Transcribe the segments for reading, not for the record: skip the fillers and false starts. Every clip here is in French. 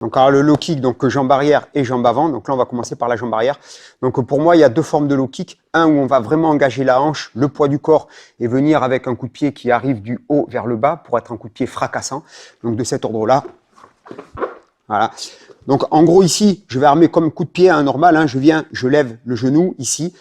Donc alors, le low kick, donc jambe arrière et jambe avant. Donc là, on va commencer par la jambe arrière. Donc pour moi, il y a deux formes de low kick. Un où on va vraiment engager la hanche, le poids du corps et venir avec un coup de pied qui arrive du haut vers le bas pour être un coup de pied fracassant. Donc de cet ordre-là. Voilà. Donc en gros ici, je vais armer comme coup de pied normal. Hein, je lève le genou ici.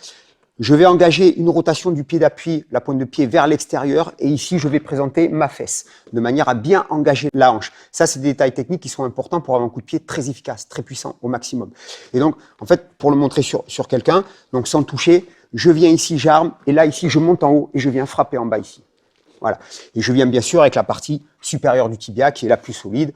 Je vais engager une rotation du pied d'appui, la pointe de pied vers l'extérieur. Et ici, je vais présenter ma fesse, de manière à bien engager la hanche. Ça, c'est des détails techniques qui sont importants pour avoir un coup de pied très efficace, très puissant, au maximum. Et donc, en fait, pour le montrer sur quelqu'un, donc sans toucher, je viens ici, j'arme. Et là, ici, je monte en haut et je viens frapper en bas ici. Voilà. Et je viens bien sûr avec la partie supérieure du tibia, qui est la plus solide,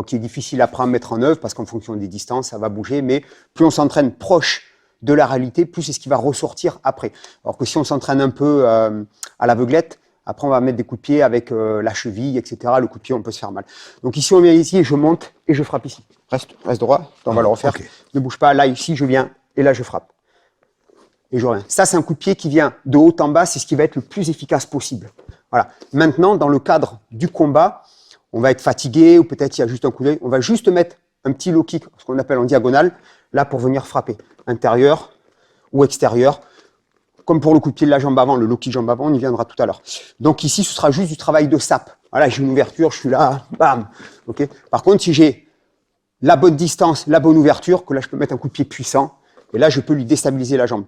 qui est difficile après à mettre en œuvre, parce qu'en fonction des distances, ça va bouger. Mais plus on s'entraîne proche de la réalité, plus c'est ce qui va ressortir après. Alors que si on s'entraîne un peu à l'aveuglette, après on va mettre des coups de pied avec la cheville, etc. Le coup de pied, on peut se faire mal. Donc ici, on vient ici et je monte et je frappe ici. Reste droit, on va le refaire. Okay. Ne bouge pas, là, ici, je viens et là, je frappe. Et je reviens. Ça, c'est un coup de pied qui vient de haut en bas, c'est ce qui va être le plus efficace possible. Voilà. Maintenant, dans le cadre du combat, on va être fatigué ou peut-être il y a juste un coup d'œil. On va juste mettre un petit low kick, ce qu'on appelle en diagonale, là pour venir frapper, intérieur ou extérieur. Comme pour le coup de pied de la jambe avant, le low kick jambe avant, on y viendra tout à l'heure. Donc ici, ce sera juste du travail de sape. Voilà, j'ai une ouverture, je suis là, bam. Okay. Par contre, si j'ai la bonne distance, la bonne ouverture, que là je peux mettre un coup de pied puissant, et là je peux lui déstabiliser la jambe.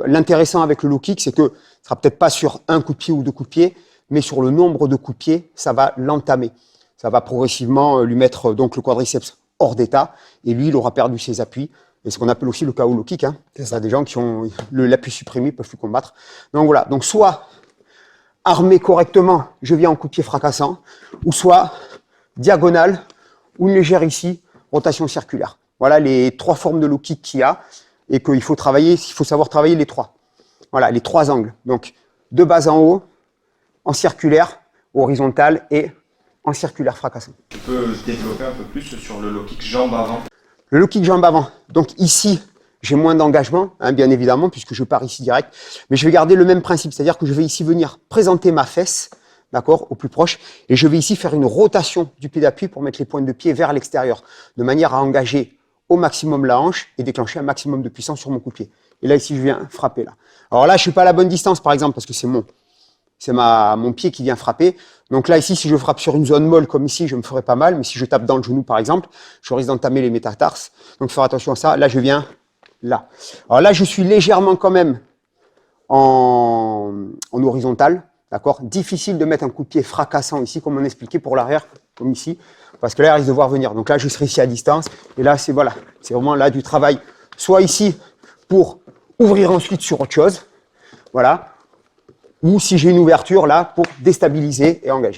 L'intéressant avec le low kick, c'est que ce sera peut-être pas sur un coup de pied ou deux coups de pied, mais sur le nombre de coups de pied, ça va l'entamer. Ça va progressivement lui mettre donc le quadriceps hors d'état, et lui, il aura perdu ses appuis. Et ce qu'on appelle aussi le KO low kick. Hein. Il y a des gens qui ont l'appui supprimé, peuvent plus combattre. Donc voilà. Donc soit armé correctement, je viens en coup de pied fracassant, ou soit diagonale, ou une légère ici, rotation circulaire. Voilà les trois formes de low kick qu'il y a, et qu'il faut travailler, il faut savoir travailler les trois. Voilà, les trois angles. Donc de bas en haut, en circulaire, horizontal et en circulaire fracassant. Tu peux développer un peu plus sur le low kick jambe avant? Le low kick jambe avant. Donc ici, j'ai moins d'engagement, hein, bien évidemment, puisque je pars ici direct. Mais je vais garder le même principe, c'est-à-dire que je vais ici venir présenter ma fesse, d'accord, au plus proche, et je vais ici faire une rotation du pied d'appui pour mettre les pointes de pied vers l'extérieur, de manière à engager au maximum la hanche et déclencher un maximum de puissance sur mon coup de pied. Et là, ici, je viens frapper là. Alors là, je suis pas à la bonne distance, par exemple, parce que c'est mon pied qui vient frapper. Donc là, ici, si je frappe sur une zone molle comme ici, je me ferai pas mal. Mais si je tape dans le genou, par exemple, je risque d'entamer les métatarses. Donc, faire attention à ça. Là, je viens là. Alors là, je suis légèrement quand même en horizontal. D'accord? Difficile de mettre un coup de pied fracassant ici, comme on expliquait pour l'arrière, comme ici. Parce que là, il risque de voir venir. Donc là, je serai ici à distance. Et là, c'est voilà. C'est vraiment là du travail. Soit ici pour ouvrir ensuite sur autre chose. Voilà. Ou si j'ai une ouverture là pour déstabiliser et engager.